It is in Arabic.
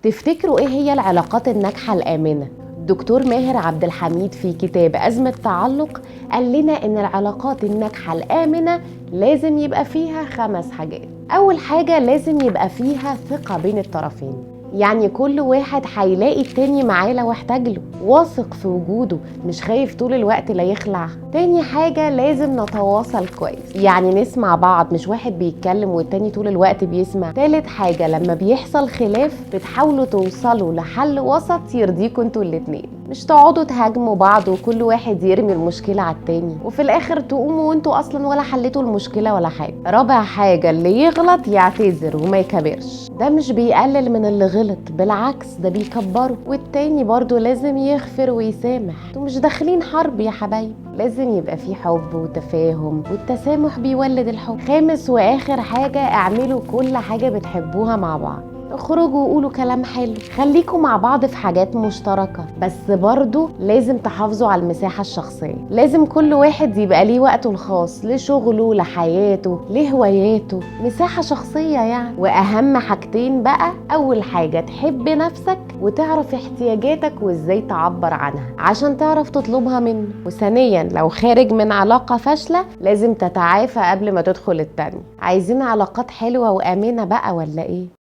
تفتكروا ايه هي العلاقات الناجحة الآمنة؟ دكتور ماهر عبد الحميد في كتاب أزمة تعلق قال لنا إن العلاقات الناجحة الآمنة لازم يبقى فيها 5 حاجات. أول حاجة لازم يبقى فيها ثقة بين الطرفين، يعني كل واحد هيلاقي التاني معاه لو احتاجله، واثق في وجوده، مش خايف طول الوقت لا يخلع. تاني حاجة لازم نتواصل كويس، يعني نسمع بعض، مش واحد بيتكلم والتاني طول الوقت بيسمع. تالت حاجة لما بيحصل خلاف بتحاولوا توصلوا لحل وسط يرضيكوا انتوا الاتنين، مش تقعدوا تهاجموا بعض وكل واحد يرمي المشكلة على التاني وفي الآخر تقوموا وانتوا أصلا ولا حليتوا المشكلة ولا حاجة. رابع حاجة اللي يغلط يعتذر وما يكبرش، ده مش بيقلل من اللي غلط، بالعكس ده بيكبره. والتاني برضو لازم يغفر ويسامح، انتوا مش داخلين حرب يا حبايب، لازم يبقى في حب وتفاهم، والتسامح بيولد الحب. خامس واخر حاجة اعملوا كل حاجة بتحبوها مع بعض، اخرجوا وقولوا كلام حلو، خليكوا مع بعض في حاجات مشتركة، بس برضو لازم تحافظوا على المساحة الشخصية. لازم كل واحد يبقى ليه وقته الخاص، لشغله، لحياته، لهواياته، مساحة شخصية يعني. واهم حاجتين بقى، اول حاجة تحب نفسك وتعرف احتياجاتك وازاي تعبر عنها عشان تعرف تطلبها منه. وثانيا لو خارج من علاقة فاشلة لازم تتعافى قبل ما تدخل التانية. عايزين علاقات حلوة وآمنة بقى ولا ايه؟